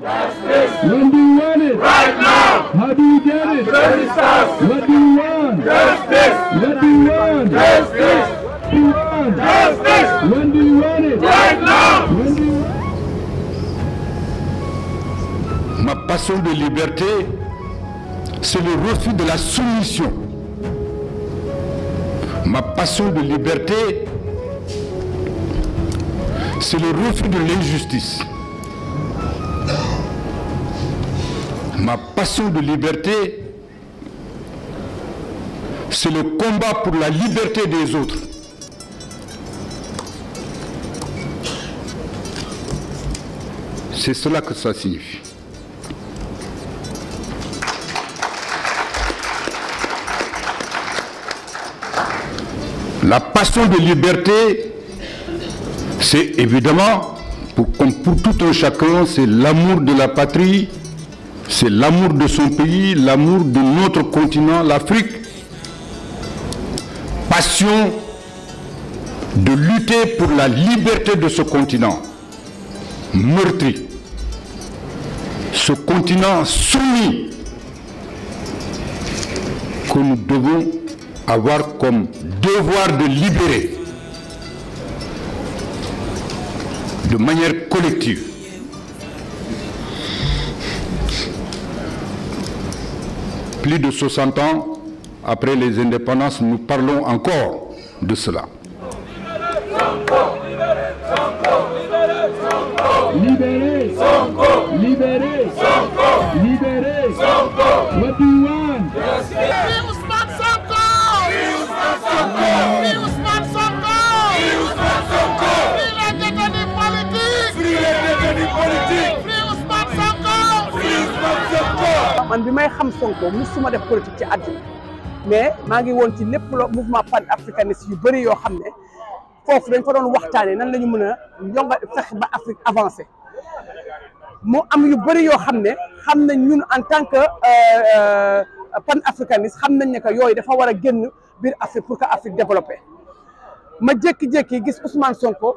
Justice. When do you want it? Right now. How do you get it? Resistance. What do you want? Justice. What do you want? Justice. What do you want? Justice. When do you want it? Right now. When do you... Ma passion de liberté, c'est le refus de la soumission. Ma passion de liberté, c'est le refus de l'injustice. Ma passion de liberté, c'est le combat pour la liberté des autres. C'est cela que ça signifie. La passion de liberté, c'est évidemment, comme pour tout un chacun, c'est l'amour de la patrie, c'est l'amour de son pays, l'amour de notre continent, l'Afrique. Passion de lutter pour la liberté de ce continent meurtri, ce continent soumis que nous devons avoir comme devoir de libérer de manière collective. Plus de 60 ans après les indépendances, nous parlons encore de cela. Libérez Sonko! Libérez Sonko! Libérez Sonko! What do you want? Free Ousmane Sonko! Free Ousmane Sonko! Free Ousmane Sonko! Free Ousmane Sonko! Free les détenus politiques! Free les détenus politiques! Free Ousmane Sonko! Free Ousmane Sonko! Man bi may xam Sonko musuma def politique ci àddina mais maa ngi woon ci lépp mouvement pan-africaniste yu bëri yoo xam ne foofu dañ fa doon waxtaanee nan la ñu mën a yonga fexe ba Afrique avancé mu am yu bëri yoo xam ne xam nañ ñun en tant que pan-africaniste xam nañ ne que yooyu dafa war a génn biir Afrique pour que Afrique développé ma jékki-jékki gis Ousmane Sonko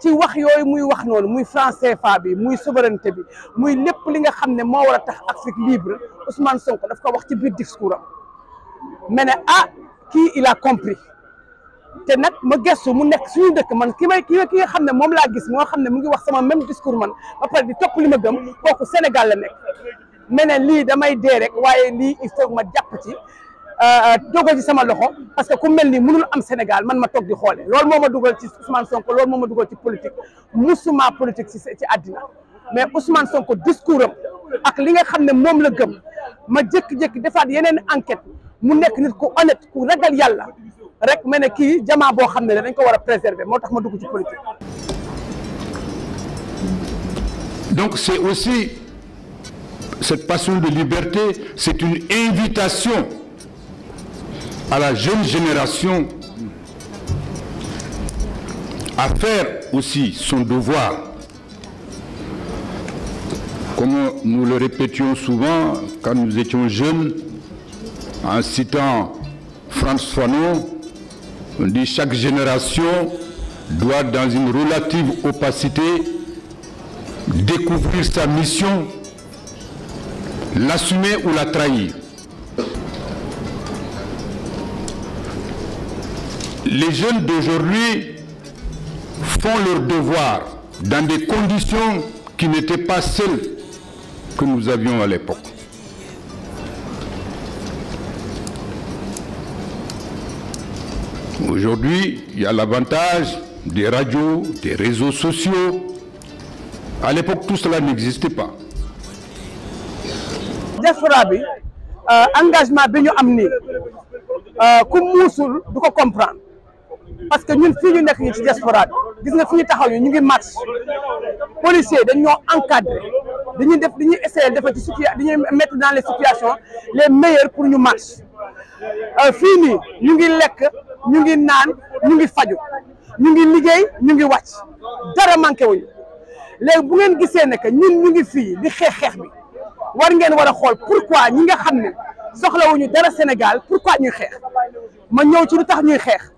ci wax yooyu muy wax noonu muy franc CFA bi muy souveraineté bi muy lépp li nga xam ne moo war a tax Afrique libre Ousmane Sonko daf ko wax ci biir discours am mais ne ah kii il a compris te nag ma gëstu mu nekk suñu dëkk man ki nga xam ne moom laa gis moo xam ne mu ngi wax sama même discours man ba pare di topp li ma gëm kooku Sénégal la nekk mais ne lii damay dee rek waaye lii il faut ma jàpp ci dogal ci sama loxo parce que ku mel ni mënul am Sénégal man ma toog di xoole loolu moo ma dugal ci Ousmane Sonko loolu moo ma dugal ci politique musuma politique ci àddina mais Ousmane Sonko discours am ak li nga xam ne moom la gëm ma jékki-jékki defaat yeneen enquête mu nekk nit ku honnête ku ragal yàlla rek ma ne kii jamaa boo xam ne dañ ko war a préserver moo tax ma dugg ci politique. Donc c'est aussi cette passion de liberté, c'est une invitation à la jeune génération à faire aussi son devoir. Comme nous le répétions souvent quand nous étions jeunes, en citant Frantz Fanon, on dit chaque génération doit, dans une relative opacité, découvrir sa mission, l'assumer ou la trahir. Les jeunes d'aujourd'hui font leur devoir dans des conditions qui n'étaient pas celles que nous avions à l'époque. Aujourd'hui, il y a l'avantage des radios, des réseaux sociaux. À l'époque, tout cela n'existait pas. Diaspora bi engagement bi ñu am nii ku muusul du ko comprendre parce que ñun fii ñu nekk ñu ci diaspora bi gis nga fi ñu taxaw ñu ngi marche policiers dañ ñoo encadré dañuy essayer dafa ci dañuy mettre dans les situations les meilleures pour ñu marche fii nii ñu ngi lekk ñu ngi naan ñu ngi faju ñu ngi liggéey ñu ngi wàcc dara manqué wuñu léegi bu ngeen gisee ne que ñun ñu ngi fii di xeex bi war ngeen war a xool pourquoi ñi nga xam ne soxlawuñu dara Sénégal pourquoi ñuy xeex ma ñëw ci lu tax ñuy xeex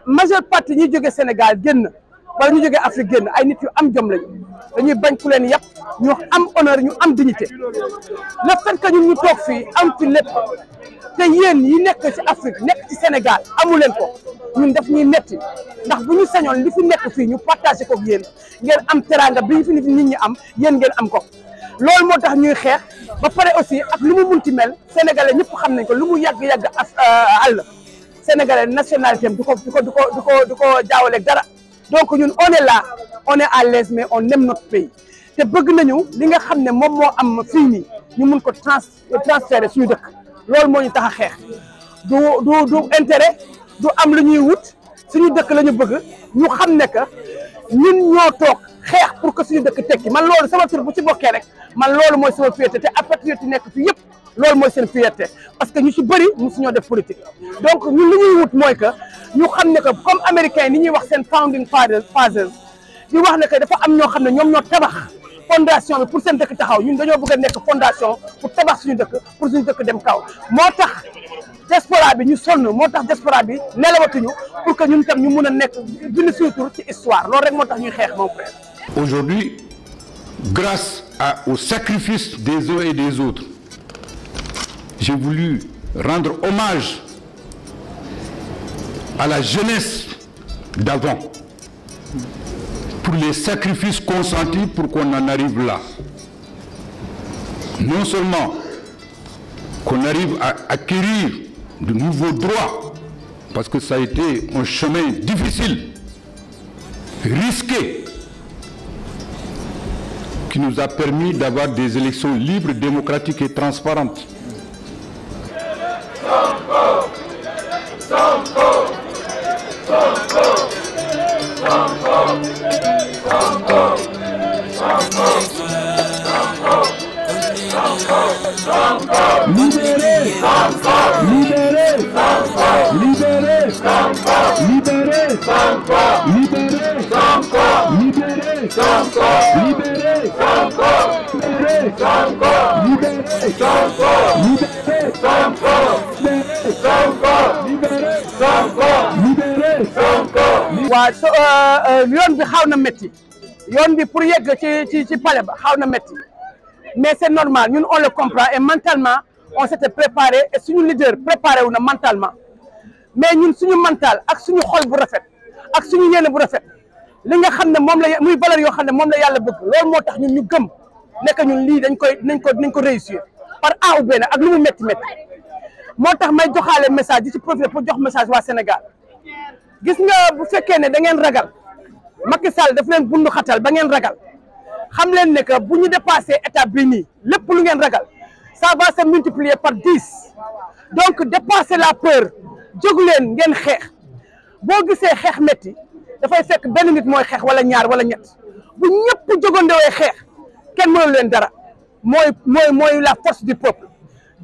majeure partie ñi jóge Sénégal génn wala ñu jógee Afrique génn ay nit yu am jom lañu dañuy bañ ku leen yàpp ñu am honneur ñu am dignité le fait que ñun ñu toog fii am ci lépp te yéen yi nekk ci Afrique nekk ci Sénégal amu leen ko ñun daf ñuy metti ndax bu ñu sañoon li fi nekk fii ñu partagé ko ak yéen ngeen am teranga bi fi nit ñi am yéen ngeen am ko loolu moo tax ñuy xeex ba pare aussi ak lu mu munti mel sénégalais ñëpp xam nañ ko lu mu yàgg-yàgg àll sénégalais nationalité am du ko jaawaleeg dara donc ñun on est là on est à l'aise mais on aime notre pays te bëgg nañu li nga xam ne moom moo am fii nii ñu mun ko transférer suñu dëkk loolu moo ñu tax a xeex du intérêt du am lu ñuy wut suñu dëkk la ñu bëgg ñu xam ne que ñun ñoo toog xeex pour que suñu dëkk tekki man loolu sama tur bu ci bokkee rek man loolu mooy sama fierté te patriote yi nekk fi yëpp loolu mooy seen fierté parce que ñu ci bëri musuñoo def politique donc ñun li ñuy wut mooy que ñu xam ne que comme américain ni ñuy wax seen founding fathers di wax ne que dafa am ñoo xam ne ñoom ñoo tabax fondation bi pour seen dëkk taxaw ñun dañoo bëgg a nekk fondation pour tabax suñu dëkk pour suñu dëkk dem kaw moo tax diaspora bi ñu sonn moo tax diaspora bi nelawatuñu pour que ñun tam ñu mun a nekk bind suñu tur ci histoire loolu rek moo tax ñuy xeex mon frère. Aujourd'hui, grâce au sacrifice des uns et des autres, j'ai voulu rendre hommage à la jeunesse d'avant pour les sacrifices consentis pour qu'on en arrive là. Non seulement qu'on arrive à acquérir de nouveaux droits, parce que ça a été un chemin difficile, risqué, qui nous a permis d'avoir des élections libres, démocratiques et transparentes. Libérez, libérez, libérez, libérez, waaw yoon bi xaw na métti yoon bi pour yegg ci palais ba xaw na métti mais c'est normal ñun on le comprend et mentalement on s'était préparé et suñu leader préparé wu na mentalement mais ñun suñu mental ak suñu xol bu rafet ak suñu yéene bu rafet li nga xam ne moom la muy valeur yoo xam ne moom la yàlla bëgg loolu moo tax ñun ñu gëm nekk ñun lii dañ ko réussir par A ou B ak lu mu métti moo tax may joxaale message di ci profiter pour jox message waa Sénégal gis nga bu fekkee ne da ngeen ragal Macky Sall daf leen bundu xatal ba ngeen ragal xam leen ne que bu ñu dépassé étape bi nii lépp lu ngeen ragal ça va se multiplier par 10 donc dépasser la peur jóg leen ngeen xeex boo gisee xeex métti dafay fekk benn nit mooy xeex wala ñaar wala ñett bu ñëpp jógandewee xeex kenn mënul leen dara mooy la force du peuple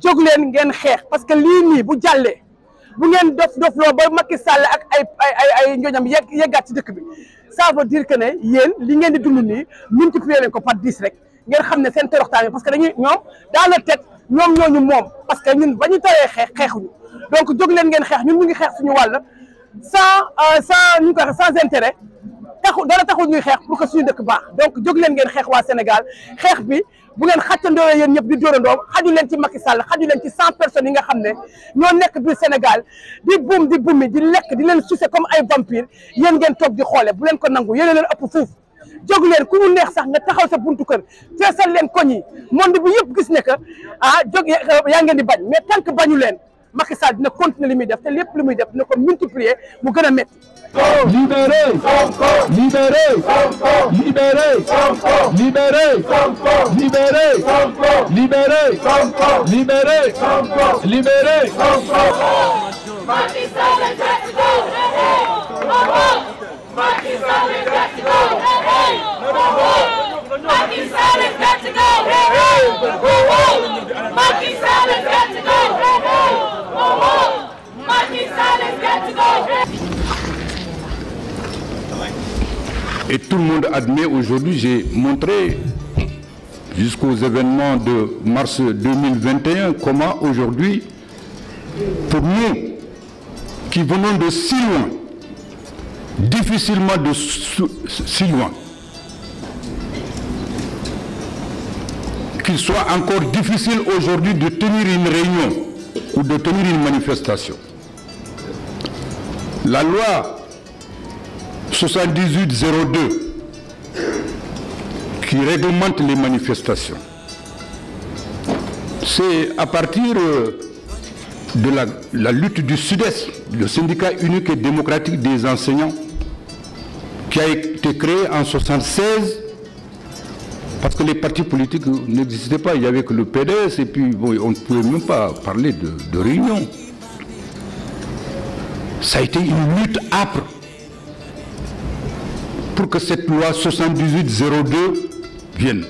jóg leen ngeen xeex parce que lii nii bu jàllee bu ngeen dofloo ba Macky Sall ak ay njoñam yeggaat ci dëkk bi ça veut dire que ne yéen li ngeen di dund nii multiplier leen ko par 10 rek ngeen xam ne seen toroxtaan parce que dañuy ñoom dans la tête ñoom ñooñu moom parce que ñun ba ñu taree xeexuñu donc jóg leen ngeen xeex ñun ñu ngi xeex suñu wàll sans intérêt dara taxul ñuy xeex pour que suñu dëkk baax donc jóg leen ngeen xeex waa Sénégal xeex bi bu ngeen xàccandoo yéen ñëpp di dóorandoo xaju leen ci Macky Sall xaju leen ci 100 personnes yi nga xam ne ñoo nekk biir Sénégal di bumi di lekk di leen sucer comme ay vampire yéen ngeen toog di xoole bu leen ko nangu yéen leen ëpp fuuf jóg leen ku mu neex sax nga taxaw sa buntu kër feesal leen koñ yi monde bi yëpp gis ne que jóg yaa ngeen di bañ mais tant que bañu leen Macky Sall dina continuer li muy def te lépp li muy def dina ko multiplier mu gën a métti. Libérez, libérez, libérez, libérez, libérez, libérez, libérez, libérez. Macky Sall has got to go. Macky Sall has got to go. Macky Sall has got to go. Macky Sall has got to go. Macky Sall has got to go. Et tout le monde admet aujourd'hui, j'ai montré jusqu'aux événements de mars 2021 comment aujourd'hui, pour nous qui venons de si loin, difficilement de si loin. Qu'il soit encore difficile aujourd'hui de tenir une réunion ou de tenir une manifestation. La loi 7802 qui réglemente les manifestations, c'est à partir de la lutte du Sud-Est, le syndicat unique et démocratique des enseignants, qui a été créé en 1976, parce que les partis politiques n'existaient pas, il n'y avait que le PDS, et puis bon, on ne pouvait même pas parler de réunion. Ça a été une lutte âpre pour que cette loi 7802 vienne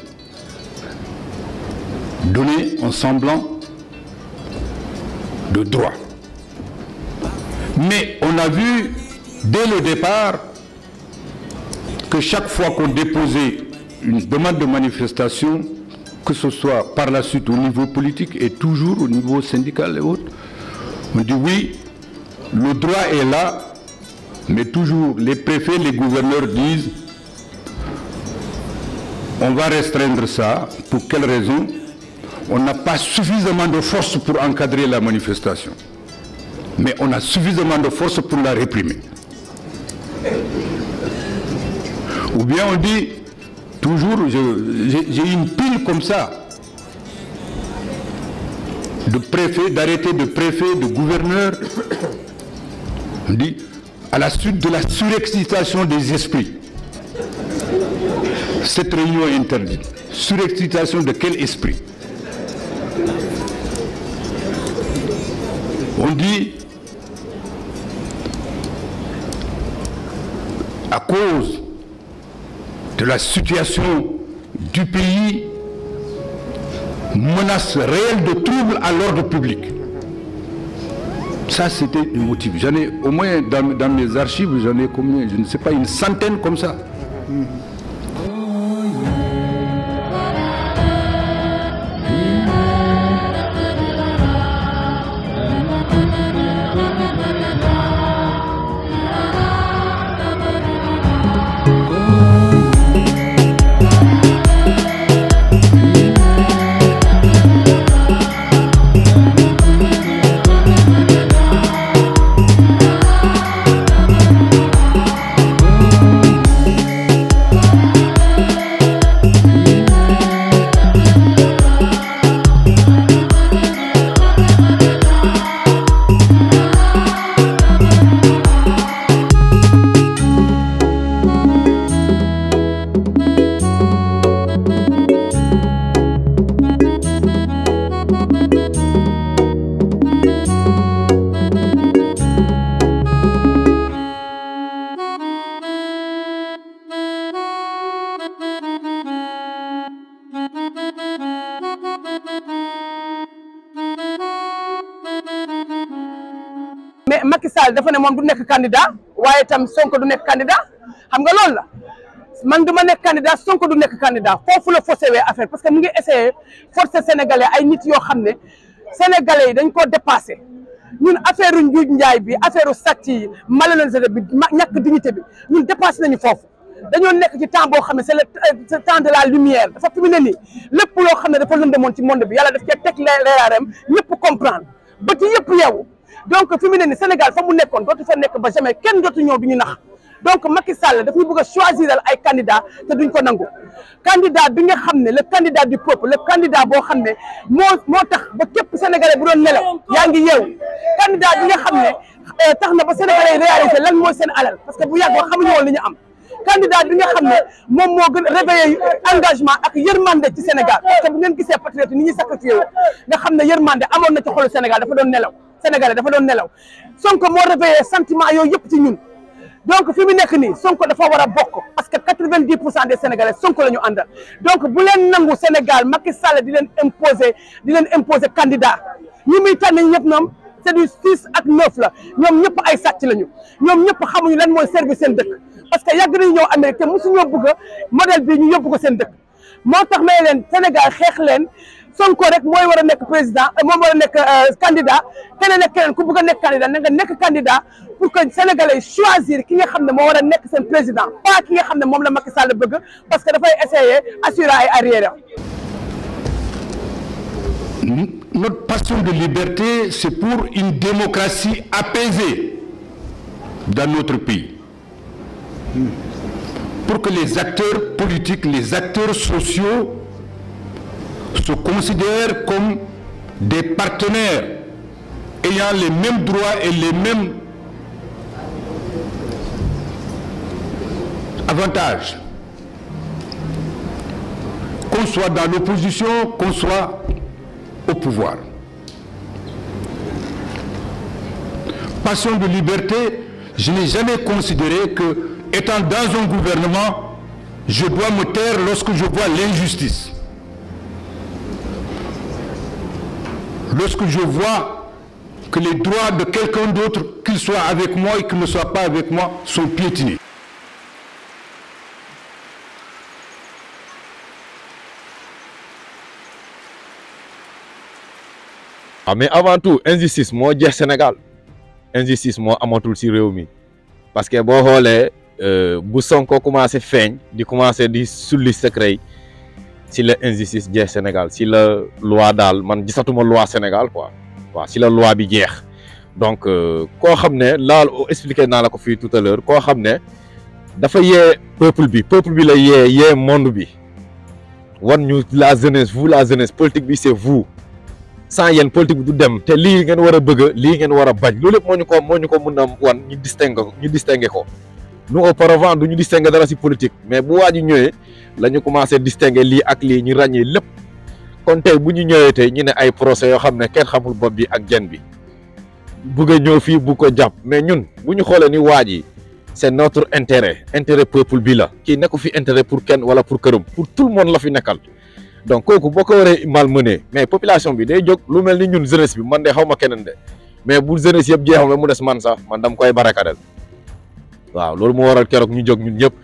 donner un semblant de droit. Mais on a vu dès le départ que chaque fois qu'on déposait une demande de manifestation, que ce soit par la suite au niveau politique et toujours au niveau syndical et autres, on dit oui, le droit est là, mais toujours les préfets, les gouverneurs disent on va restreindre ça. Pour quelle raison? On n'a pas suffisamment de force pour encadrer la manifestation, mais on a suffisamment de force pour la réprimer. Ou bien on dit toujours, j'ai une pile comme ça de préfets, d'arrêtés de préfets, de gouverneurs. On dit à la suite de la surexcitation des esprits, cette réunion est interdite. Surexcitation de quel esprit? On dit à cause de la situation du pays, menace réelle de troubles à l'ordre public. Ça, c'était le motif. J'en ai, au moins dans mes archives, j'en ai combien? Je ne sais pas, une centaine comme ça. mais Macky Sall dafa ne moom du nekk candidat waaye tam Sonko du nekk candidat xam nga loolu la man du ma nekk candidat Sonko du nekk candidat foofu la faussé wee affaire parce que mu ngi essayé forcer sénégalais ay nit yoo xam ne sénégalais yi dañ koo dépassé ñun affaire u njuuj njaay bi affaire u sàcc yi malhonnêteté bi ñàkk dignité bi ñun dépassé nañu foofu dañoo nekk ci temps boo xam ne c'est le temps de la lumière dafa fi mu ne nii lépp loo xam ne dafa lëndëmoon ci monde bi yàlla daf cee teg leeraaram ñëpp comprendre ba ci yëpp yeewu donc fi mu ne nii Sénégal fa mu nekkoon dootu fa nekk ba jamais kenn dootu ñëw du ñu nax donc Macky Sall daf ñu bëgg a choisir ay candidat te duñ ko nangu candidat bi nga xam ne le candidat du peuple le candidat boo xam ne moo tax ba képp sénégalais bu doon nelaw yaa ngi yeewu candidat bi nga xam ne tax na ba sénégalais yi réaliser lan mooy seen alal parce que bu yàggoo xamuñu woon li ñu am candidat bi nga xam ne moom moo gën a réveillé engagement ak yërmande ci Sénégal parce que bu ngeen gisee patriote ni ñuy sacrifié woo nga xam ne yërmande amoon na ci xolu Sénégal dafa doon nelaw sénégalais dafa doon nelaw Sonko moo réveillé sentiment yooyu yëpp ci ñun donc fi mu nekk nii Sonko dafa war a bokk parce que 90% des sénégalais Sonko la ñu àndal donc bu leen nangu Sénégal Macky Sall di leen imposer candidat ñi muy tànn ñëpp ñoom c'est du 6 ak 9 la ñoom ñëpp ay sàcc lañu ñoom ñëpp xamuñu lan mooy service seen dëkk parce que yàgg nañu ñëw Amérique te mosuñoo bëgg modèle bi ñu yóbbu ko seen dëkk moo tax may leen Sénégal xeex leen Sonko rek mooy war a nekk président moom war a nekk candidat keneen ak keneen ku bëgg a nekk candidat na nga nekk candidat pour que sénégalais choisir ki nga xam ne moo war a nekk seen président pas ki nga xam ne moom la Macky Sall bëgg parce que dafay essayer assurer ay arrière. Notre passion de liberté, c'est pour une démocratie apaisée dans notre pays. Pour que les acteurs politiques, les acteurs sociaux se considèrent comme des partenaires ayant les mêmes droits et les mêmes avantages. Qu'on soit dans l'opposition, qu'on soit au pouvoir. Passion de liberté, je n'ai jamais considéré que, étant dans un gouvernement, je dois me taire lorsque je vois l'injustice. Lorsque je vois que les droits de quelqu'un d'autre, qu'il soit avec moi et qu'il ne soit pas avec moi, sont piétinés. Mais avant tout, injustice moo jeex Sénégal injustice moo amatul ci réew mi parce que boo xoolee bu Sonko commencé feeñ di commencé di sulli secret yi ci la injustice jeex Sénégal ci la loi daal man gisatuma loi Sénégal quoi waaw ci la loi bi jeex donc koo xam ne laal expliqué naa la ko fii tout à l'heure koo xam ne dafa yee peuple bi la yee monde bi wan ñu la jeunesse vous la jeunesse politique bi c'est vous sans yéen politique bi du dem te lii ngeen war a bëgg lii ngeen war a bañ loolu lépp moo ñu ko mën a wan ñu distinguer ko nous auparavant du ñu distinguer dara ci politique mais bu waa ji ñëwee la ñu commencé distinguer lii ak lii ñu ràññee lépp kon tey bu ñu ñëwee tey ñu ne ay procès yoo xam ne kenn xamul bopp bi ak jën bi bëgg a ñëw fii bu ko jàpp mais ñun bu ñu xoolee ni waa ji c'est notre intérêt peuple bi la kii nekku fi intérêt pour kenn wala pour këram pour tout le monde la fi nekkal. donc kooku boo ko waree malmené mais population bi day jóg lu mel ni ñun jeunesse bi man de xaw ma keneen de mais bu jeunesse yëpp jeexam mu des man sax man dam koy barakadel waaw loolu moo waral keroog ñu jóg ñun ñëpp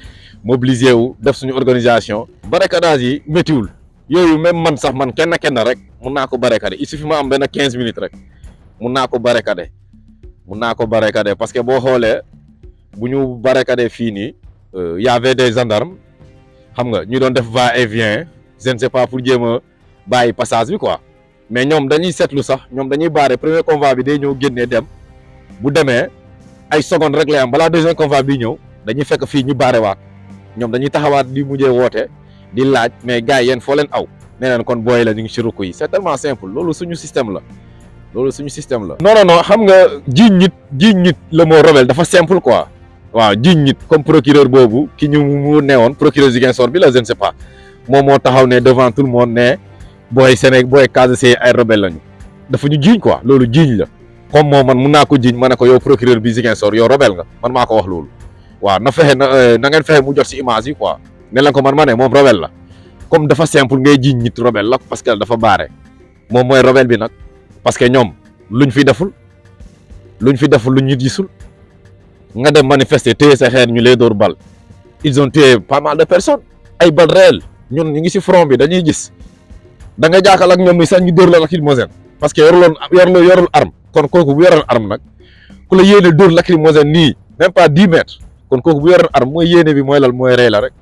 mobiliser wu def suñu organisation barakadage yi méttiwul yooyu même man sax man kenn rek mun naa ko barakader il suffit ma am benn 15 minutes rek mun naa ko barakader parce que boo xoolee bu ñu barakader fii nii y avait des gendarmes xam nga ñu doon def va et vient je ne sais pas pour jéem a bàyyi passage bi quoi mais ñoom dañuy seetlu sax ñoom dañuy barrer premier convoi bi day ñëw génnee dem bu demee ay secondes rek lay am balaa deuxième convoi bi ñëw dañuy fekk fii ñu barrer waat ñoom dañuy taxawaat di mujjee woote di laaj mais gars yi yéen foo leen aw nee neen kon booy la ñu ngi ci rukk yi c'est tellement simple loolu suñu système la non xam nga jiiñ nit le mot rebelle dafa simple quoi waaw jiiñ nit comme procureur boobu ki ñu mu newoon procureur Ziguinchor bi la je ne sais pas moom moo taxaw ne devant tout le monde ne booy Sénégal booy Casamance ay rebelle lañu dafa ñu jiiñ quoi loolu jiiñ la comme moom man mun naa ko jiiñ ma ne ko yow procureur bi Ziguinchor yow rebelle nga man maa ko wax loolu waaw na fexe na ngeen fexe mu jot ci image yi quoi ne leen ko man ma ne moom rebelle la comme dafa simple ngay jiiñ nit rebelle la parce que dafa baare moom mooy rebelle bi nag parce que ñoom luñ fi deful luñ ñu gisul nga dem manifester téye sa xeer ñu lay door bal ils ont tué pas mal de personnes ay balles réelles ñun ñu ngi ci front bi dañuy gis da nga jaakal ak ñoom ni sax ñu dóor la lacrymogène parce que yorul arme kon kooku bu yoroon arme nag ku la yéene dóor lacrymogène nii même pas 10 mètres kon kooku bu yoroon arme mooy yéene bi mooy lal mooy rey la rek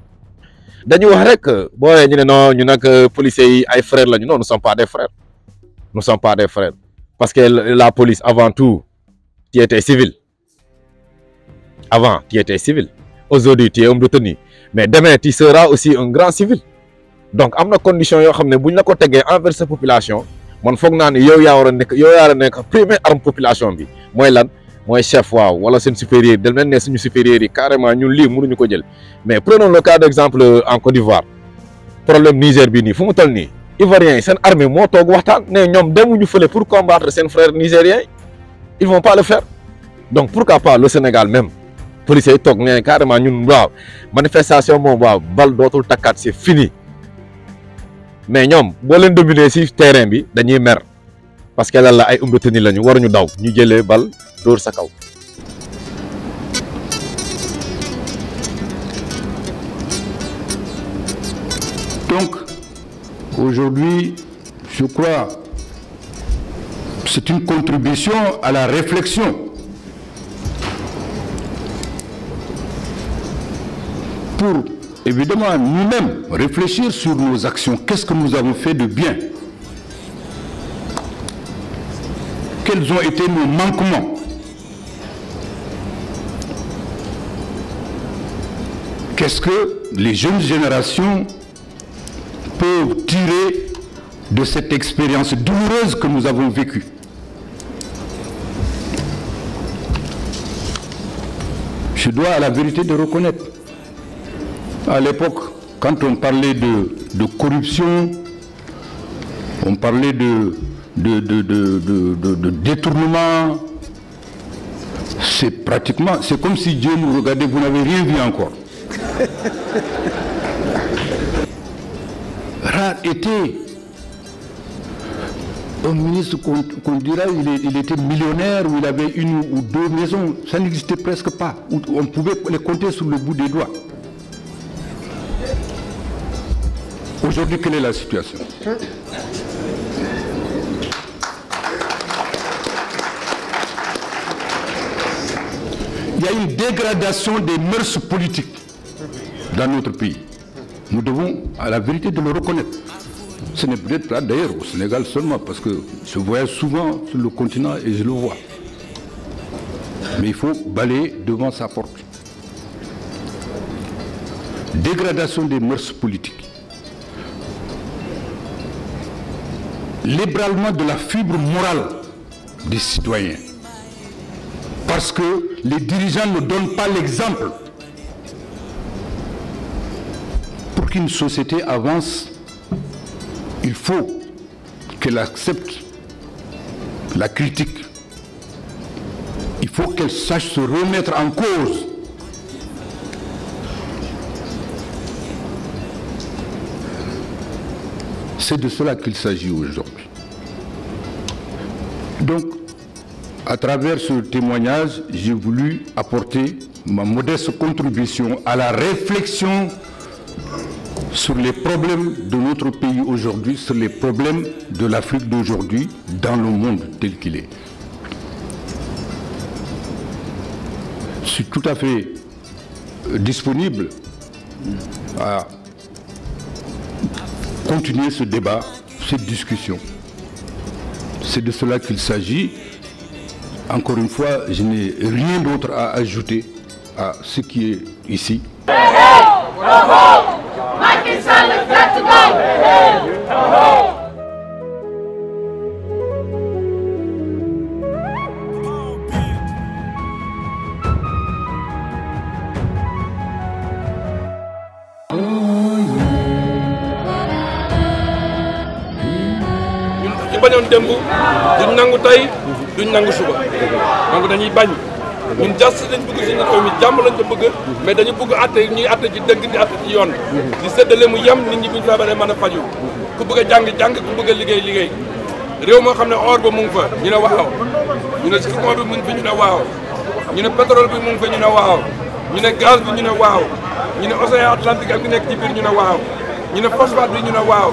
dañuy wax rek boo ñu ne non ñu nag policiers yi ay frères lañu non nous sommes pas des frères parce que la police avant tout tu étais civil aujourd'hui tu es homme de tenue mais demain tu seras aussi un grand civil donc am na condition yoo xam ne bu ñu la ko tegee envers sa population man foog naa ne yow yaa war a nekk première arme population bi mooy lan mooy chef waaw wala seen supérieur del mel ne suñu supérieurs yi carrément ñun lii mënuñu ko jël mais prenons le cas d'exemple en Côte d'Ivoire problème Niger bi nii fu mu toll nii Ivoiriens yi seen armée moo toog waxtaan ne ñoom demuñu fële pour combattre seen frères nigériens ils vont pas le faire donc pourquoi pas le Sénégal même policiers yi toog ne carrément ñun waaw manifestation moom waaw bal dootul takkaat c'est fini mais ñoom boo leen dominer ci terrain bi dañuy mer parce que lan la ay homme de tenue lañu waruñu daw ñu jëlee bal dóor sa kaw. Donc aujourd'hui je crois c'est une contribution à la réflexion pour, évidemment, nous-mêmes réfléchir sur nos actions. Qu'est-ce que nous avons fait de bien? Quels ont été nos manquements? Qu'est-ce que les jeunes générations peuvent tirer de cette expérience douloureuse que nous avons vécue? Je dois à la vérité de reconnaître, à l'époque, quand on parlait de corruption, on parlait de détournement, c'est comme si Dieu nous regardait, vous n'avez rien vu encore. Rare était un ministre qu'on dira il était millionnaire ou il avait une ou deux maisons. Ça n'existait presque pas. On pouvait les compter sur le bout des doigts. Aujourd'hui, quelle est la situation? Il y a une dégradation des mœurs politiques dans notre pays. Nous devons, à la vérité, de le reconnaître. Ce n'est peut-être pas d'ailleurs au Sénégal seulement, parce que je voyage souvent sur le continent et je le vois. Mais il faut balayer devant sa porte. Dégradation des mœurs politiques. L'ébranlement de la fibre morale des citoyens. Parce que les dirigeants ne donnent pas l'exemple. Pour qu'une société avance, il faut qu'elle accepte la critique. Il faut qu'elle sache se remettre en cause. C'est de cela qu'il s'agit aujourd'hui. Donc, à travers ce témoignage, j'ai voulu apporter ma modeste contribution à la réflexion sur les problèmes de notre pays aujourd'hui, sur les problèmes de l'Afrique d'aujourd'hui, dans le monde tel qu'il est. Je suis tout à fait disponible à continuer ce débat, cette discussion. C'est de cela qu'il s'agit. Encore une fois, je n'ai rien d'autre à ajouter à ce qui est ici. Macky Sall got to go! ñu bañoon démb duñ nangu tey duñ nangu suba donc dañuy bañ ñun justice lañ bëgg suñu réew mi jàmm lañ ko bëgg mais dañu bëgg atte ñuy atte ci dëgg di atte ci yoon di séddale mu yem nit ñi buñ feebaree mën a faju ku bëgg a jàng ku bëgg a liggéey réew moo xam ne or ba mu ngi fa ñu ne waaw ñu ne zircon bi mu ngi fi ñu ne waaw ñu ne pétrole bi mu ngi fa ñu ne waaw ñu ne gaz bi ñu ne waaw ñu ne océan Atlantique ak bi nekk ci biir ñu ne waaw ñu ne phosphate bi ñu ne waaw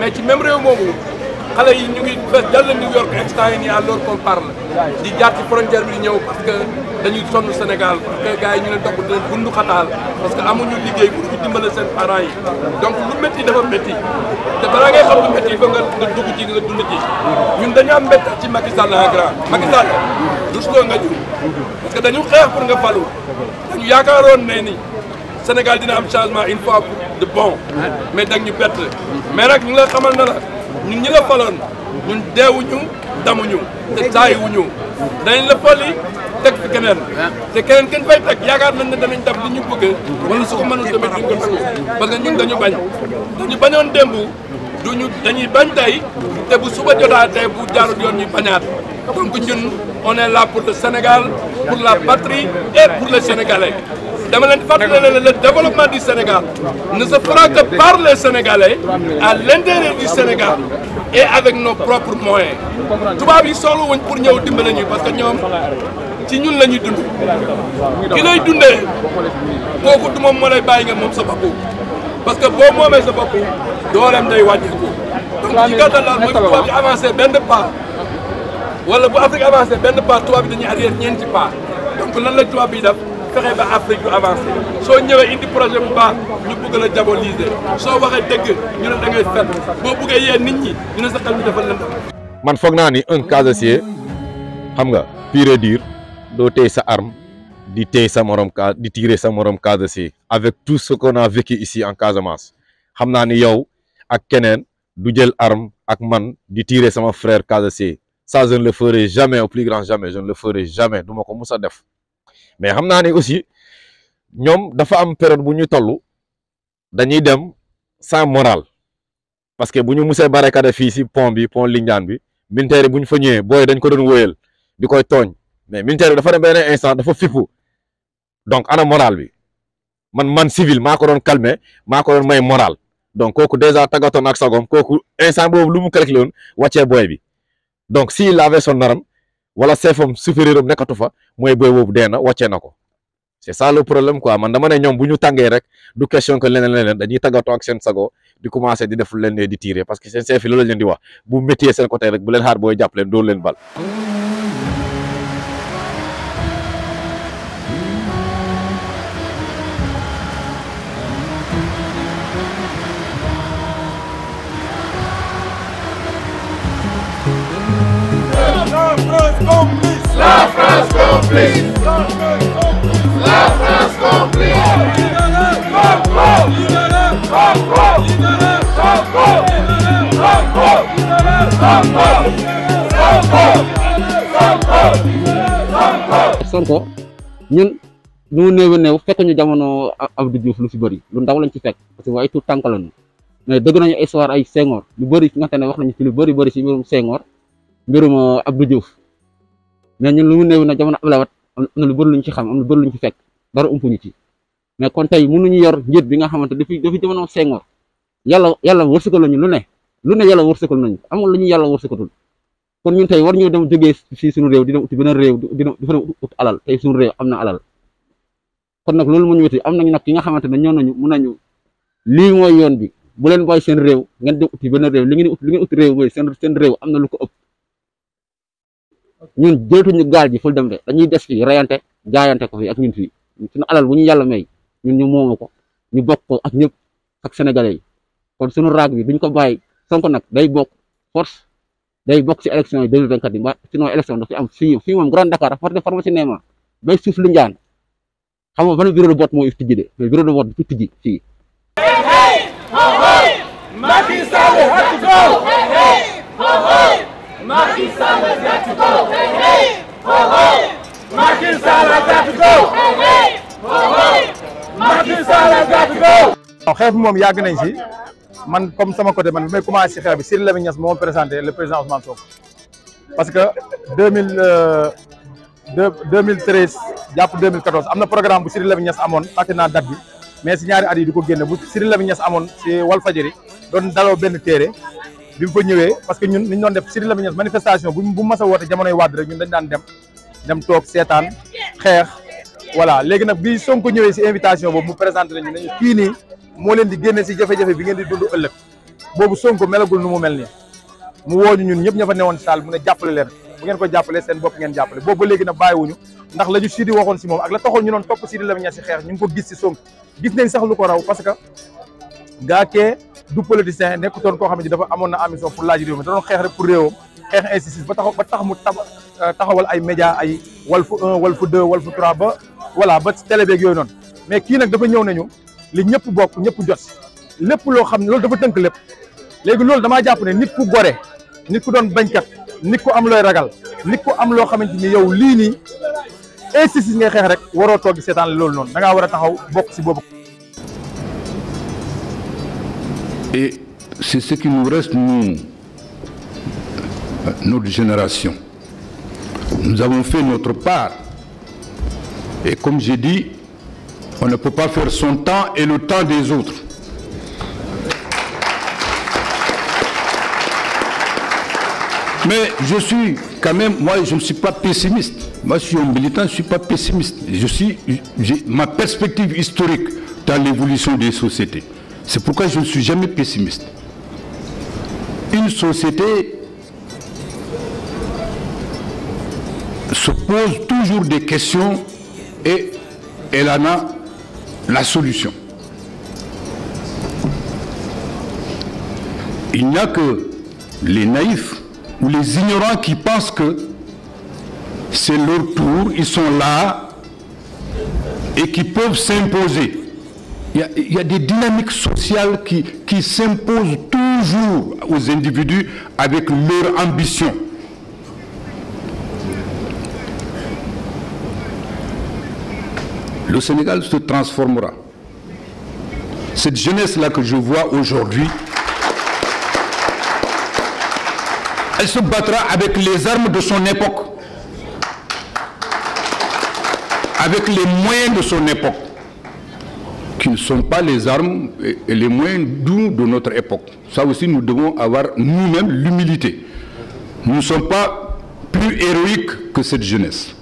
mais ci même réew moomu xale yi ñu ngi fees jàll New York instant yi nii à l'heure qu'on parle di jaar ci frontière bi di ñëw parce que dañuy sonn Sénégal parce que gars yi ñu leen topp di leen bundu xataal parce que amuñu liggéey pour ñu dimbale seen parents yi donc lu métti dafa métti te balaa ngay xam lu métti il faut nga dugg ci nga dund ci ñun dañu am mbett ci Macky Sall en grand Macky Sall rusloo nga ñu parce que dañu xeex pour nga falu dañu yaakaaroon ne ni Sénégal dina am changement une fois de bon mais dag ñu bett mais nag ñu ngi la xamal na la ñun ñi la faloon ñun deewuñu damuñu te saayiwuñu danañ la folli teg fi keneen te keneen kenn fay teg yaakaar nañ ne danañ def li ñu bëgg wala su ko mënul tamit duñ ko nangu parce que ñun dañu bañoon démb dañuy bañ tey te bu suba jotaatee bu jaarut yoon ñu bañaat donc ñun on est là pour le Sénégal pour la patrie et pour les Sénégalais dama leen fàttali ne le développement du Sénégal ne se fera que par les Sénégalais à l'intérieur du Sénégal et avec nos propres moyens tubaab yi soxla wuñ pour ñëw dimbale ñu parce que ñoom ci ñun la ñuy dund ki lay dundee kooku du moom moo lay bàyyi nga moom sa bopp parce que boo moomee sa bopp dooleem day wàññeeku donc ci gàttal daal mooy tubaab yi avancé benn pas wala bu Afrique avancé benn pas tubaab yi dañuy arrière ñeenti pas donc lan la tubaab yi def fexe ba Afrique du avancé soo ñëwee indi projet bu baax ñu bëgg la diaboliser soo waxee dëgg ñu ne da ngay fen boo bëggee yee nit ñi ñu ne sa xel mi dafa lënd. man foog naa ni un casier xam nga pire et dur doo téye sa arme di téye sa morom di tirer sa morom casier avec tout ce qu'on a vécu ici en Casamance xam naa ni yow ak keneen du jël arme ak man di tirer sama frère casier ça je ne le ferai jamais au plus grand jamais je ne le ferai jamais du ma ko mus a def mais xam naa ni aussi ñoom dafa am période bu ñu toll dañuy dem sans morale parce que bu ñu musee barricade fii si pont Lindiane bi militaire yi bu ñu fa ñëwee booy dañ ko doon wóyal di koy tooñ mais militaire bi dafa dem benn instant dafa fippu donc ana moral bi man civil maa ko doon calmer maa ko doon may moral donc kooku déjà tàggatoon ak sagom kooku instant boobu lu mu calculé woon wàccee booy bi donc s'il avait son arme wala chefam supérieur am nekkatu fa mooy booy boobu dee na wàccee na ko c'est ça le problème quoi man dama ne ñoom bu ñu tàngee rek du question que leneen dañuy tàggatoo ak seen sago di commencer di def leen di tirer parce que seen chef yi loolu la leen di wax bu métier seen côté rek bu leen xaar booy jàpp leen dóor leen bal. La France complice. La France complice. Sonko ñun lu mu néew fekk ñu jamono Abdou Diouf lu fi bëri lu ndaw lañ ci fekk parce que ay tout tànk lañu mais dëgg nañu histoire ay Senghor lu bëri fi nga xam ne wax nañu ci lu bëri ci mbirum Senghor mbirum Abdou Diouf mais ñun lu mu néew na jamono Abdoulaye Wade am na lu bëri luñ ci xam am na lu bëri luñ ci fekk dara umpuñu ci mais kon tey mënuñu yor njiit bi nga xamante dafi jamono Senghor yàlla wërsëgal nañu lu ne yàlla wërsëgal nañu amul lu ñu yàlla wërsëgatul kon ñun tey war ñoo dem jógee fii suñu réew dina uti beneen réew dina ut alal tey suñu réew am na alal kon nag loolu moo ñu weti am nañu nag ki nga xamante ne ñoo nañu mun nañu lii mooy yoon bi bu leen bàyyi seen réew ngeen dem uti beneen réew li ngeen uti réew mooy seen réew am na lu ko ëpp ñun jëltuñu gaal ji ful dem de dañuy des fii reyante jaayante ko fi ak ñun fii suñu alal bu ñu yàlla may ñun ñu moomu ko ñu bokk ko ak ñëpp ak sénégalais yi kon suñu raag bi duñ ko bàyyi Sonko nag day bokk force day bokk ci élection yi 2024 yi sinon élection dafa am fii moom Grand Dakar dafa de pharmacie Neema bay suuf lu njaan xam nga ban bureau de vote moo tijji de mais bureau de vote bi tijji fii. Macky Sall has to go. Macky Sall has to go. Macky Sall has to go. Macky Sall has to go. xeex bi moom yàgg nañ si man comme sama côté man bi may commencé si xeex bi Sidy Lamine Niass moo présenté le président Ousmane Sonko parce que 2013 jàpp 2014 am na programme bu Sidy Lamine Niass amoon fàtte naa date bi mais si ñaari at yi du ko génne bu Sidy Lamine Niass amoon si Walfadjri doon daloo benn téere bi mu fa ñëwee parce que ñun ni ñu doon def Sidy Lamine Niass manifestation bu mas a woote jamonoy Wade rek ñun dañ daan dem toog seetaan xeex voilà léegi nag bi Sonko ñëwee si invitation boobu mu présenté nañu nañu kii nii moo leen di génne si jafe-jafe bi ngeen di dund ëllëg boobu Sonko melagul nu mu mel nii mu wooñu ñun ñëpp ña fa newoon saal mu ne jàppale leen bu ngeen ko jàppale seen bopp ngeen jàppale boobu ba léegi nag bàyyiwuñu ndax la ñu Sidy waxoon si moom ak la taxoon ñu doon topp Sidy Lamine Niass si xeex ñu ngi ko gis si Sonko gis nañ sax lu ko raw parce que gaa kee du politicien nekkutoon koo xam ne dafa amoon na ambition pour laaj réew mi da doon xeex rek pour réewam xeex injustice ba tax mu taxawal ay média ay Walfu 1 Walfu 2 Walfu 3 ba voilà ba télé beeg yooyu noonu mais kii nag dafa ñëw nañu li ñëpp bokk ñëpp jot si lépp loo xam ne loolu dafa tënk lépp léegi loolu damaa jàpp ne nit ku gore nit ku doon bañkat nit ku am looy ragal nit ku am loo xamante ni yow lii nii injustice ngay xeex rek waroo toog di seetaan loolu noonu da ngaa war a taxaw bokk si boobu. Et c'est ce qui nous reste, nous, notre génération. Nous avons fait notre part. Et comme j'ai dit, on ne peut pas faire son temps et le temps des autres. Mais je suis quand même, moi je ne suis pas pessimiste. Moi je suis un militant, je ne suis pas pessimiste. J'ai ma perspective historique dans l'évolution des sociétés. C'est pourquoi je ne suis jamais pessimiste. Une société se pose toujours des questions et elle en a la solution. Il n'y a que les naïfs ou les ignorants qui pensent que c'est leur tour, ils sont là et qui peuvent s'imposer. Il y a des dynamiques sociales qui s'imposent toujours aux individus avec leur ambition. Le Sénégal se transformera. Cette jeunesse-là que je vois aujourd'hui, elle se battra avec les armes de son époque, avec les moyens de son époque, qui ne sont pas les armes et les moyens de notre époque. Ça aussi, nous devons avoir nous-mêmes l'humilité. Nous ne sommes pas plus héroïques que cette jeunesse.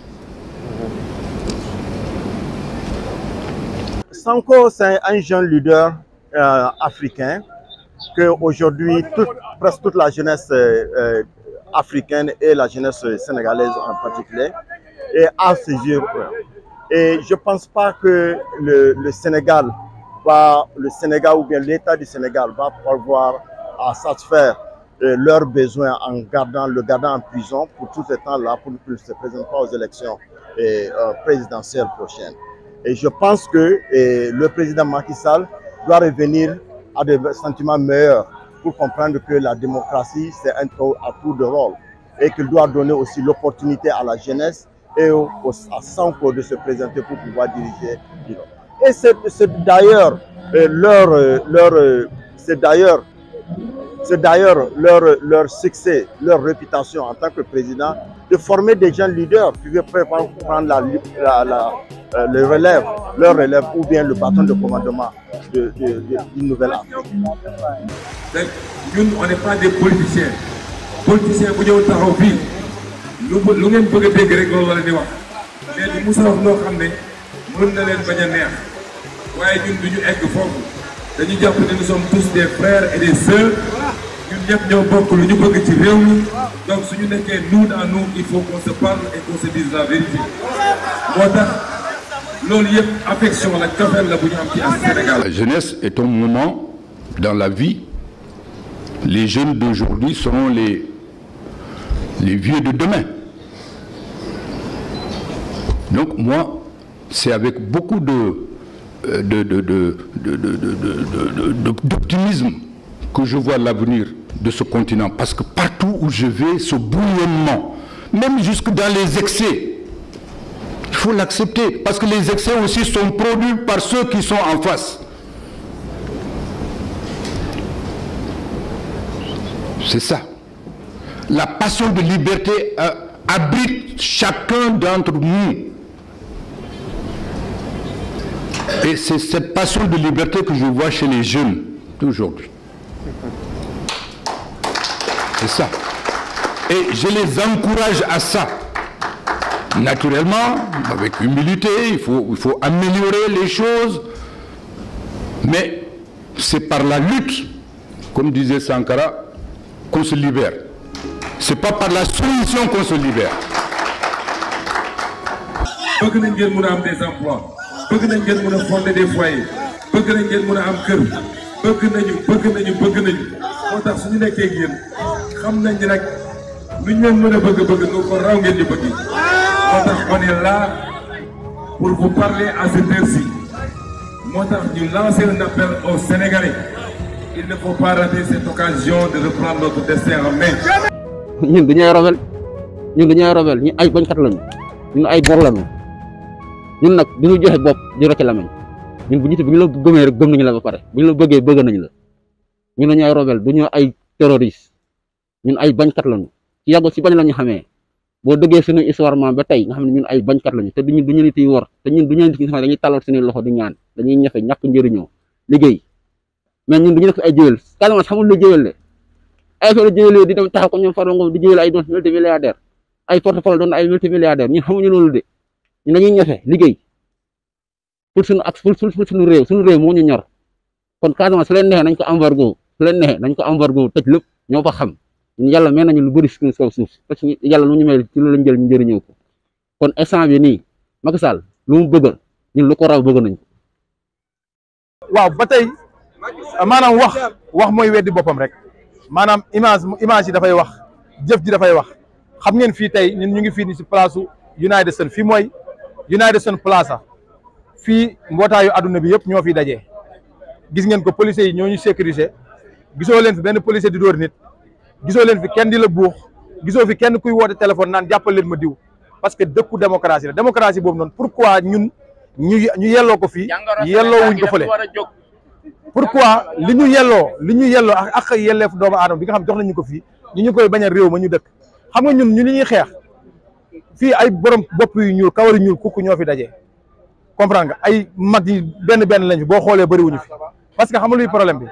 Sonko, c'est un jeune leader africain que aujourd'hui presque toute la jeunesse africaine et la jeunesse sénégalaise en particulier est à saisir. Et je ne pense pas que le Sénégal ou bien l'État du Sénégal va pouvoir satisfaire leurs besoins en le gardant en prison pour tout ce temps-là, pour qu'il ne se présente pas aux élections présidentielles prochaines. Et je pense que le président Macky Sall doit revenir à des sentiments meilleurs pour comprendre que la démocratie, c'est un tour de rôle et qu'il doit donner aussi l'opportunité à la jeunesse et à Sonko de se présenter pour pouvoir diriger. Et c'est d'ailleurs leur succès, leur réputation en tant que président, de former des jeunes leaders qui veulent prendre le relève, leur relève ou bien le bâton de commandement d'une nouvelle Afrique. Nous, on n'est pas des politiciens. Politiciens, vous avez dit, lu ngeen bëgg a dégg rek loolu la di wax mais li Moussa wax loo xam ne mën na leen bañ a neex waaye ñun du ñu egg foofu dañu jàpp ne nous sommes tous des frères et des sœurs ñun ñëpp ñoo bokk lu ñu bëgg ci réew mi donc suñu nekkee nous dans nous il faut qu'on se parle et qu'on se dise la vérité moo tax loolu yëpp affection la cofeel la bu ñu am ci as Sénégal. La jeunesse est un moment dans la vie. Les jeunes d'aujourd'hui seront les vieux de demain. Donc moi, c'est avec beaucoup d'optimisme que je vois l'avenir de ce continent. Parce que partout où je vais, ce bouillonnement, même jusque dans les excès, il faut l'accepter. Parce que les excès aussi sont produits par ceux qui sont en face. C'est ça. La passion de liberté abrite chacun d'entre nous. Et c'est cette passion de liberté que je vois chez les jeunes d'aujourd'hui. C'est ça. Et je les encourage à ça. Naturellement, avec humilité, il faut améliorer les choses. Mais c'est par la lutte, comme disait Sankara, qu'on se libère. C'est pas par la soumission qu'on se libère. bëgg nañ ngeen mën a am des emplois bëgg nañ ngeen mën a fonder des foyers bëgg nañ ngeen mën a am kër bëgg nañu moo tax suñu nekkee ak yéen xam nañ rek luñ leen mën a bëgg nga ko raw ngeen di bëgg moo tax on est là pour vous parler à cette heure-ci moo tax ñu lancer un appel aux Sénégalais. Il ne faut pas rater cette occasion de reprendre notre destin en main. ñun du ñuy rebelle ñu ay bañkat lañu ñun ay bor lañu ñun nag du ñu joxe bopp di rocc lamañ ñun bu ñu la gëmee rek gëm nañu la ba pare bu ñu la bëggee bëgg nañu la ñun dañuy ay rebelle du ñu ay terroriste ñun ay bañkat lañu ci yàgg ci bañ lañu xamee boo dëggee suñu histoire ba tey nga xam ne ñun ay bañkat lañu te duñu nit yi wor te ñun duñu nit yi nga xam ne dañuy tàllal suñuy loxo di ñaan dañuy ñafe ñàkk njëriñoo liggéey mais ñun duñu nekk ay jëwel Casamance xamul lu jëwel ay affaire jëwel di dem taxaw ko ñoom Farba Ngom di jëwel ay doon multimilliardaire ay porte-parole doon ay multimilliardaire ñun xamuñu loolu de ñun dañuy ñafe liggéey pour suñu réew moo ñu ñor kon Casamance su leen neexee nañ ko embargo tëj lépp ñoo ko xam ñun yàlla may nañu lu bëri suñu kaw suuf parce que yàlla lu ñu may ci loolu lañ jël ñu njëriñoo ko kon instant bi nii Macky Sall lu mu bëgg ñun lu ko raw bëgg nañ. waaw ba tey maanaam wax mooy weddi boppam rek maanaam image yi dafay wax jëf ji dafay wax xam ngeen fii tey ñun ñu ngi fii ni si place United Sun fii mooy United Sun Plaza fii mbootaayu adduna bi yëpp ñoo fi dajee gis ngeen ko policiers yi ñoo ñu sécuriser gisoo leen fi benn policier di dóor nit gisoo leen fi kenn di la buux gisoo fi kenn kuy woote téléphone naan jàppal leen ma diw parce que dëkku démocratie la démocratie boobu noonu pourquoi ñun ñu yelloo ko fii yelloo wuñ ko fële pourquoi li ñu yelloo ak yelleef doomu aadama bi nga xam jox nañu ko fii ñu koy bañ a réew ma ñu dëkk xam nga ñun li ñuy xeex fii ay borom bopp yu ñuul kawar yu ñuul kukku ñoo fi dajee comprendre nga ay mag yi benn lañ fi boo xoolee bëriwuñu fi parce que xam nga luy problème bi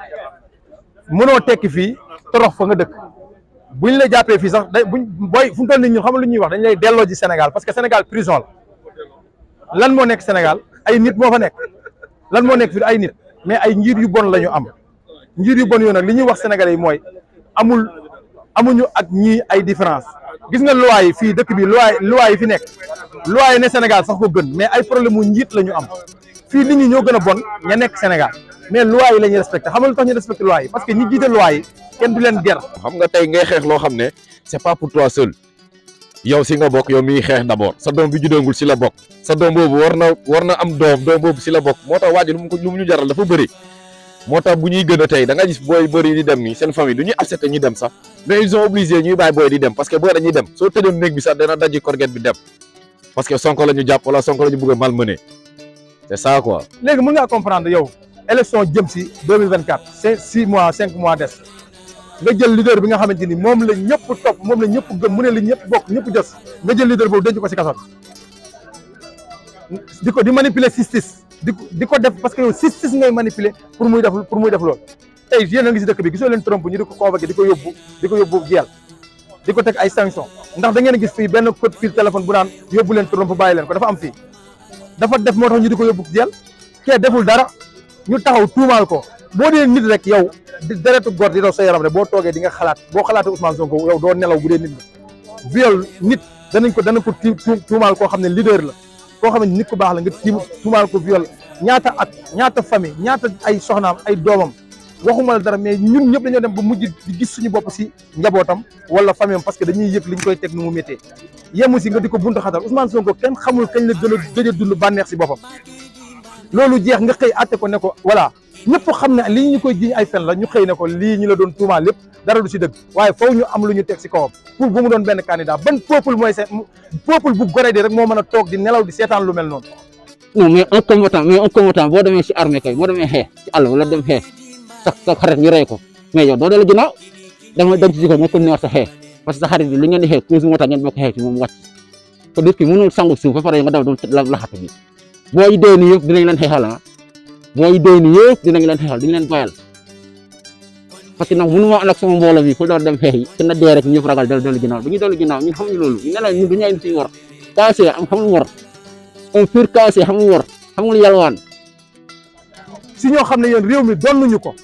mënoo tekki fii torox fa nga dëkk buñ la jàppee fii sax booy fu mu toll nii ñun xam nga lu ñuy wax dañ lay delloo ji Sénégal parce que Sénégal prison la lan moo nekk Sénégal ay nit moo fa nekk lan moo nekk fii ay nit mais ay njiit yu bon la ñu am njiit yu bon yooyu nag li ñuy wax sénégalais yi mooy amuñu ak ñii ay différence gis nga loi yi fii dëkk bi loi yi fi nekk loi yi ne Sénégal sax ko gën mais ay problème mu njiit la ñu am fii nit ñi ñoo gën a bon ña nekk Sénégal mais loi yi la ñuy respecté xam nga lu tax ñu respecté loi yi parce que ñi jiite loi yi kenn du leen ger. xam nga tey ngay xeex loo xam ne c'est pas pour toi seul yow si nga bokk yow miy xeex d'abord sa doom bi judoogul si la bokk sa doom boobu war na am doom boobu si la bokk moo tax waa ji lu mu ñu jaral dafa bëri moo tax bu ñuy gën a tey da nga gis booy bëri di dem nii seen famille du ñuy accepté ñu dem sax mais ils sont obligés ñuy bàyyi booy di dem parce que booy dañuy dem soo tëjoon néeg bi sax dana daji korget bi dem parce que Sonko la ñu jàpp wala Sonko la ñu bëgg a malmener c'est ça quoi. léegi mën ngaa comprendre yow élection jëm si 2024 5 mois des nga jël leader bi nga xamante ni moom la ñëpp topp moom la ñëpp gëm mu ne la ñëpp bokk ñëpp jës nga jël leader boobu denc ko si kaso di manipuler justice di ko def parce que yow justice ngay manipuler pour muy def loolu tey yéen a ngi si dëkk bi gisoo leen Trump ñu di ko convoqué di ko yóbbu jeel di ko teg ay sanction ndax da ngeen gis fii benn code fil téléphone bu naan yóbbu leen Trump bàyyi leen ko dafa am fii dafa def moo tax ñu di ko yóbbu jeel kee deful dara ñu taxaw tuumaal ko boo dee nit rek yow di deretu góor di daw sa yaram rek boo toogee di nga xalaat boo xalaatee Ousmane Sonko yow doo nelaw bu dee nit la viol nit danañ ko tuumaal koo xam ne leader la koo xam ne nit ku baax la nga tuumaal ko viol ñaata famille ñaata ay soxnaam ay doomam waxuma la dara mais ñun ñëpp dañoo dem ba mujj di gis suñu bopp si njabootam wala famille am parce que dañuy yëg liñ koy teg nu mu méttee yemu si nga di ko buntu xatal Ousmane Sonko kenn xamul kañ la gëj a dund bànneex si boppam loolu jeex nga xëy àtte ko ne ko voilà ñëpp xam ne lii ñu koy jiñ ay fen la ñu xëy ne ko lii ñu la doon tuumaal lépp dara du si dëgg waaye foofu ñu am lu ñu teg si kawam pour bu mu doon benn candidat ban peuple mooy peuple bu goree di rek moo mën a toog di nelaw di seetaan lu mel noonu. non mais un combattant boo demee si armée kay boo demee xeex ci àll wala dem xeex sa xarit ñu rey ko mais yow doo dala ginnaaw dama dem ci ko nga continuer sa xeex parce que sa xarit bi li ngeen di xeex toujours moo tax ngeen bokk xeex ci moom wàcc ko nit ki mënul sangu suuf ba pare nga daw doon laxatu bi booy dee ni yëpp dinañ leen xeexal booy dee ni yëpp dinañ leen xeexal diñ leen boyal parce que nag mënu ma ànd ak sama mbooloo bi fu doon dem xeex yi te na dee rek ñëpp ragal dellu ginnaaw dañuy dellu ginnaaw ñun xamuñu loolu ñu ne la ñun duñu ay nit yu war cassé am xamul war un pur cassé xamul war xamul yalwaan si ñoo xam ne yéen réew mi donnuñu ko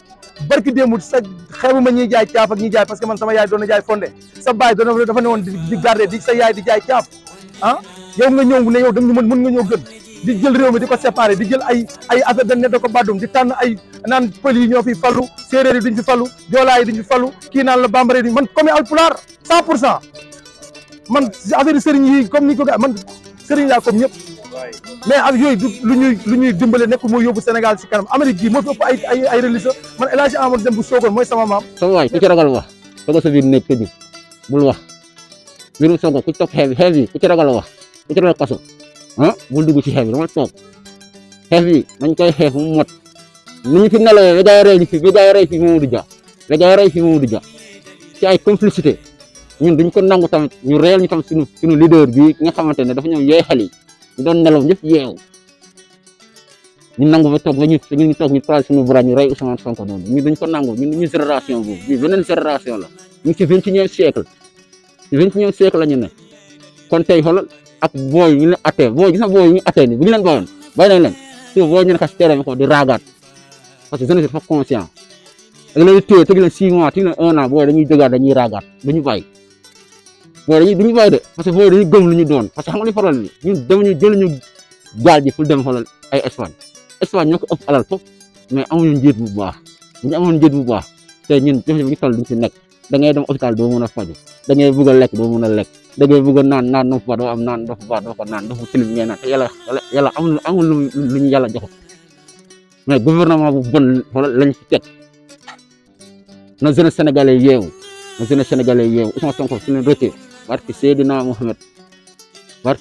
barki démb sa xeebu ma ñuy jaay caaf ak ñuy jaay parce que man sama yaay doon na jaay fondé sa baay dafa ne woon di garder di sa yaay di jaay caaf yow nga ñëw ne yow da nga mën nga ñëw gën di jël réew mi di ko séparé di jël ay affaire dañ ne da ko bàddum di tànn ay naan pël yi ñoo fi fallu séeréer yi duñ fi fallu joolaa yi duñ fi fallu kii naan la bambara yi man comme alpulaar 100% man affaire sëriñ yi comme ni ko gaa man sëriñ laa comme ñëpp mais ak yooyu du lu ñuy dimbale nekk mooy yóbbu Sénégal si kanam Amérique gii moo fi ëpp ay religieux man El Hadji Amadou Dem bu Sokone mooy sama maam. sama waay ku ci ragal wax toog sa biir nekk tëju bul wax mbirum Sonko ku ci topp xeex yi ku ci ragal wax ku ci ragal kaso bul dugg ci xeex bi dama toog xeex bi nañ koy xeex mu mot ni ñu fi nelawee ba jaay rey fi Mamadou Dia ba jaay rey fi Mamadou Dia ci ay complicité ñun duñ ko nangu tamit ñu réel ñu tam suñu leader bi nga xamante ne dafa ñëw yooy xel yi ñu doon nelaw ñëpp yeewu ñu nangu ba toog ba ñu toog ñu taal suñu bras ñu rey Ousmane Sonko noonu ñu duñ ko nangu ñun ñu génération boobu bi beneen génération la ñu ci 21e siècle ci 21e siècle la ñu ne kon tey xoolal ak booy ñu leen attee booy gis na booy ñu attee ni bu ñu leen bàyyoon bàyyi nañ leen su booy ñu ne xas terrain bi ko di raagaat parce que jeunesse dafa conscient da leen téye tëg leen 6 mois tëg leen 1 an booy dañuy jógaat dañuy raagaat duñu bàyyi booy duñu bàyyi de parce que booy dañuy gëm lu ñu doon parce que xam nga li problème bi ñun dem ñu jël ñu gaal ji fu dem xoolal ay Espagne ñoo ko ëpp alal foofu mais amuñu njiit bu baax bu ñu amoon njiit bu baax te ñun jafe-jafe bi ñu toll duñ si nekk da ngay dem hôpital doo mën a faju da ngay bëgg a lekk doo mën a lekk da ngay bëgg a naan ndox ba doo am naan ndox ba doo ko naan ndox bu tilim ngay naan te yàlla amul lu ñu yàlla jox mais gouvernement bu bon lañ fi teg na jeunesse sénégalais yeewu Ousmane Sonko su leen rëccee barki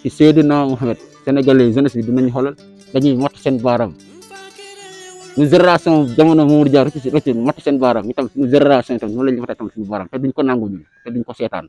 Seydina Mohamed sénégalais jeunesse bi dinañ xoolal dañuy mott seen baaram ñu génération jamono Mamadou Dia rëcc mott seen baaram ñu tam suñu génération tam noonu la ñu motee tam suñu baaram te duñ ko nangu ñu te duñ ko seetaan